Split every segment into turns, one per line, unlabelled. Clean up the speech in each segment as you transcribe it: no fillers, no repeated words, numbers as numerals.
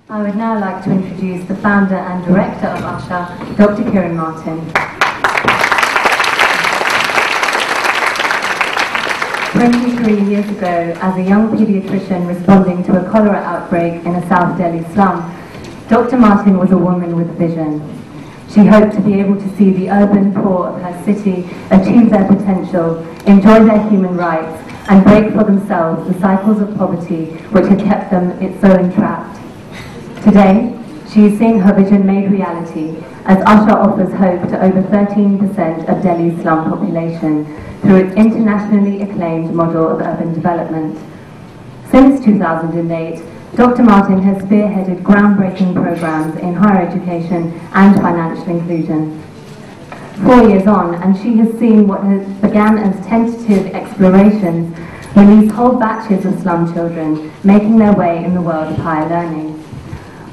I would now like to introduce the founder and director of Asha, Dr. Kiran Martin. 23 years ago, as a young paediatrician responding to a cholera outbreak in a South Delhi slum, Dr. Martin was a woman with vision. She hoped to be able to see the urban poor of her city achieve their potential, enjoy their human rights, and break for themselves the cycles of poverty which had kept them so entrapped. Today, she is seeing her vision made reality as Asha offers hope to over 13% of Delhi's slum population through its internationally acclaimed model of urban development. Since 2008, Dr. Martin has spearheaded groundbreaking programs in higher education and financial inclusion. 4 years on, and she has seen what began as tentative explorations release whole batches of slum children making their way in the world of higher learning.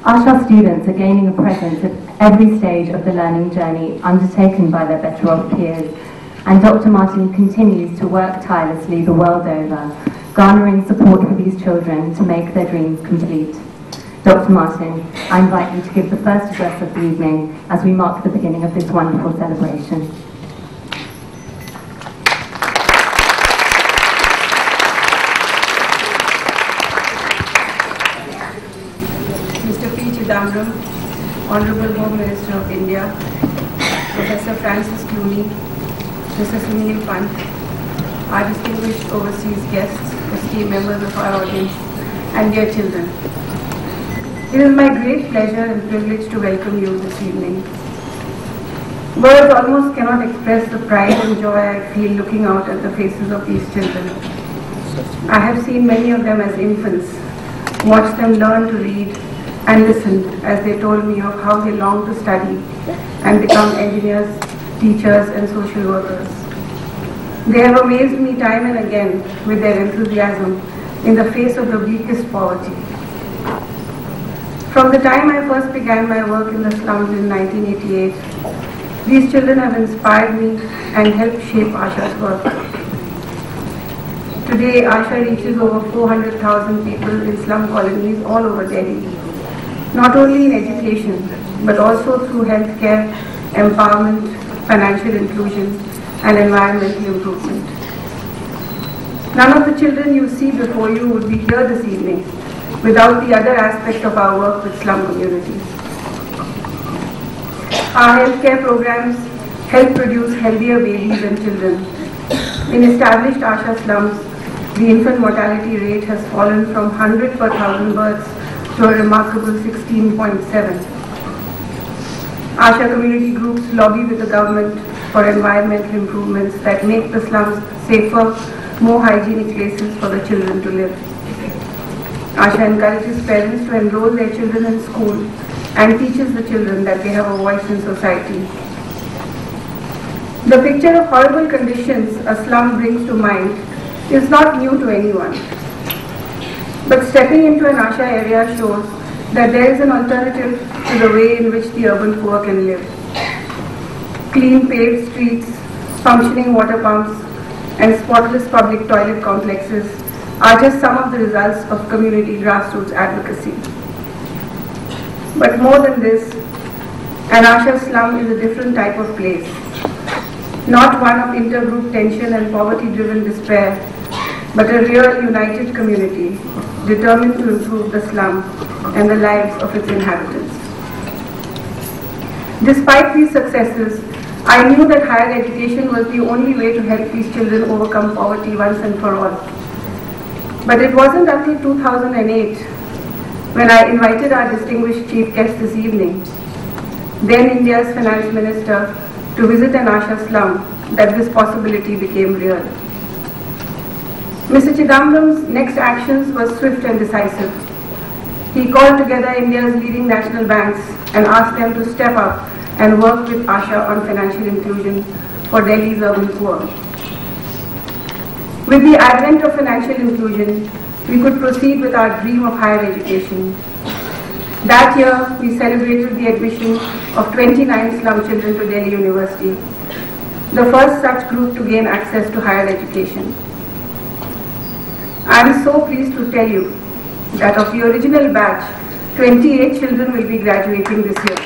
Asha students are gaining a presence at every stage of the learning journey undertaken by their better off peers, and Dr. Martin continues to work tirelessly the world over, garnering support for these children to make their dreams complete. Dr. Martin, I invite you to give the first address of the evening as we mark the beginning of this wonderful celebration.
Honorable Home Minister of India, Professor Francis Clooney, Mr. Sunil Pant, our distinguished overseas guests, esteemed members of our audience, and dear children. It is my great pleasure and privilege to welcome you this evening. Words almost cannot express the pride and joy I feel looking out at the faces of these children. I have seen many of them as infants, watched them learn to read, and listened as they told me of how they long to study and become engineers, teachers, and social workers. They have amazed me time and again with their enthusiasm in the face of the bleakest poverty. From the time I first began my work in the slums in 1988, these children have inspired me and helped shape Asha's work. Today, Asha reaches over 400,000 people in slum colonies all over Delhi, not only in education, but also through healthcare, empowerment, financial inclusion, and environmental improvement. None of the children you see before you would be here this evening without the other aspect of our work with slum communities. Our healthcare programs help produce healthier babies and children. In established Asha slums, the infant mortality rate has fallen from 100 per 1,000 births to a remarkable 16.7. Asha community groups lobby with the government for environmental improvements that make the slums safer, more hygienic places for the children to live. Asha encourages parents to enroll their children in school and teaches the children that they have a voice in society. The picture of horrible conditions a slum brings to mind is not new to anyone. But stepping into an Asha area shows that there is an alternative to the way in which the urban poor can live. Clean paved streets, functioning water pumps, and spotless public toilet complexes are just some of the results of community grassroots advocacy. But more than this, an Asha slum is a different type of place. Not one of intergroup tension and poverty-driven despair, but a real united community determined to improve the slum and the lives of its inhabitants. Despite these successes, I knew that higher education was the only way to help these children overcome poverty once and for all. But it wasn't until 2008 when I invited our distinguished chief guest this evening, then India's finance minister, to visit an Asha slum that this possibility became real. Mr. Chidambaram's next actions were swift and decisive. He called together India's leading national banks and asked them to step up and work with Asha on financial inclusion for Delhi's urban poor. With the advent of financial inclusion, we could proceed with our dream of higher education. That year, we celebrated the admission of 29 slum children to Delhi University, the first such group to gain access to higher education. I am so pleased to tell you that of the original batch, 28 children will be graduating this year.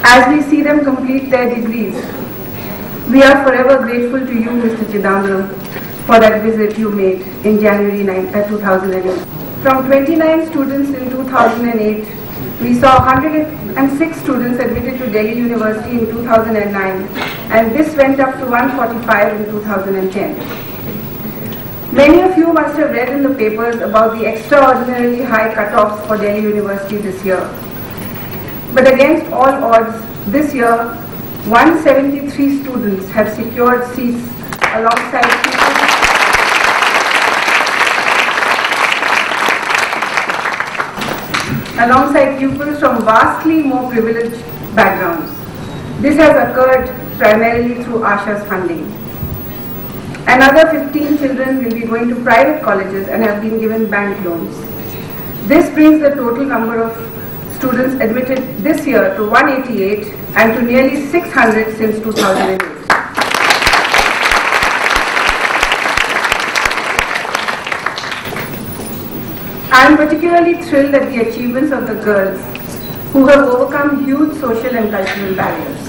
As we see them complete their degrees, we are forever grateful to you, Mr. Chidambaram, for that visit you made in January 2008. From 29 students in 2008, we saw 106 students admitted to Delhi University in 2009, and this went up to 145 in 2010. Many of you must have read in the papers about the extraordinarily high cutoffs for Delhi University this year. But against all odds, this year, 173 students have secured seats alongside pupils from vastly more privileged backgrounds. This has occurred primarily through Asha's funding. Another 15 children will be going to private colleges and have been given bank loans. This brings the total number of students admitted this year to 188 and to nearly 600 since 2008. I am particularly thrilled at the achievements of the girls who have overcome huge social and cultural barriers.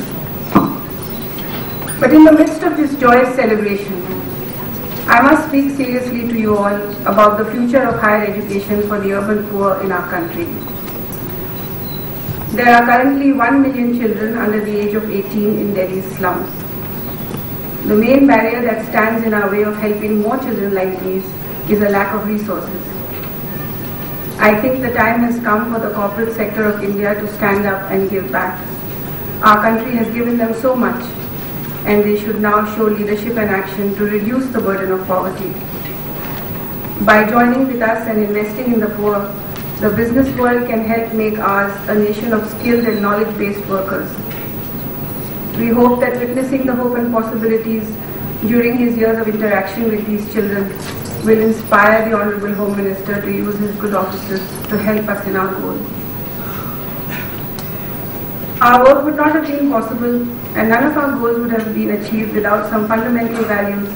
But in the midst of this joyous celebration, I must speak seriously to you all about the future of higher education for the urban poor in our country. There are currently 1 million children under the age of 18 in Delhi's slums. The main barrier that stands in our way of helping more children like these is a lack of resources. I think the time has come for the corporate sector of India to stand up and give back. Our country has given them so much, and they should now show leadership and action to reduce the burden of poverty. By joining with us and investing in the poor, the business world can help make ours a nation of skilled and knowledge-based workers. We hope that witnessing the hope and possibilities during his years of interaction with these children will inspire the Honorable Home Minister to use his good offices to help us in our goal. Our work would not have been possible, and none of our goals would have been achieved without some fundamental values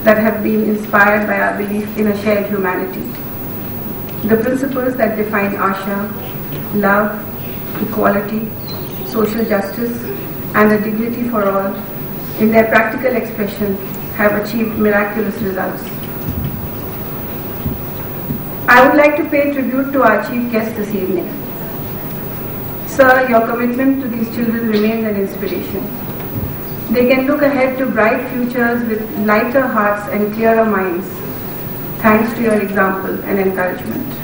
that have been inspired by our belief in a shared humanity. The principles that define Asha, love, equality, social justice, and a dignity for all, in their practical expression, have achieved miraculous results. I would like to pay tribute to our chief guest this evening. Sir, your commitment to these children remains an inspiration. They can look ahead to bright futures with lighter hearts and clearer minds, thanks to your example and encouragement.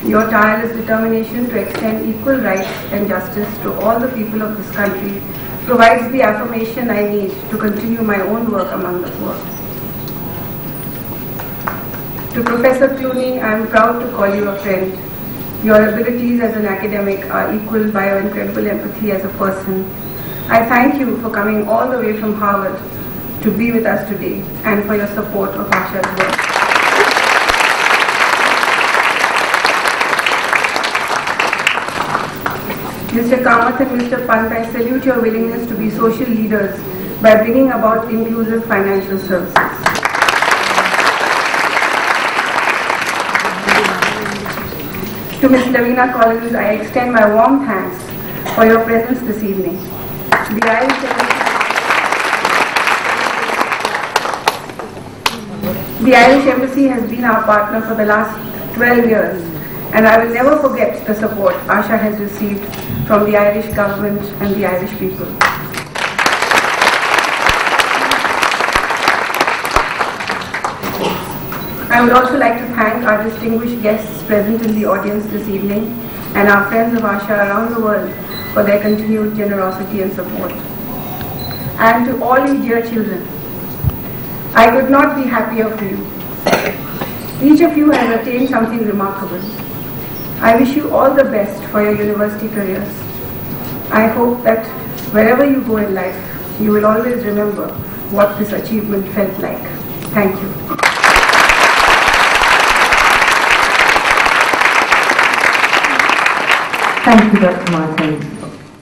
Your tireless determination to extend equal rights and justice to all the people of this country provides the affirmation I need to continue my own work among the poor. To Professor Clooney, I am proud to call you a friend. Your abilities as an academic are equaled by your incredible empathy as a person. I thank you for coming all the way from Harvard to be with us today and for your support of Asha's work. Mr. Kamath and Mr. Pant, I salute your willingness to be social leaders by bringing about inclusive financial services. To Ms. Lavina Collins, I extend my warm thanks for your presence this evening. The Irish Embassy has been our partner for the last 12 years, and I will never forget the support Asha has received from the Irish government and the Irish people. I would also like to thank our distinguished guests present in the audience this evening and our friends of Asha around the world for their continued generosity and support. And to all you dear children, I could not be happier for you. Each of you has attained something remarkable. I wish you all the best for your university careers. I hope that wherever you go in life, you will always remember what this achievement felt like. Thank you.
Thank you, Dr. Martin.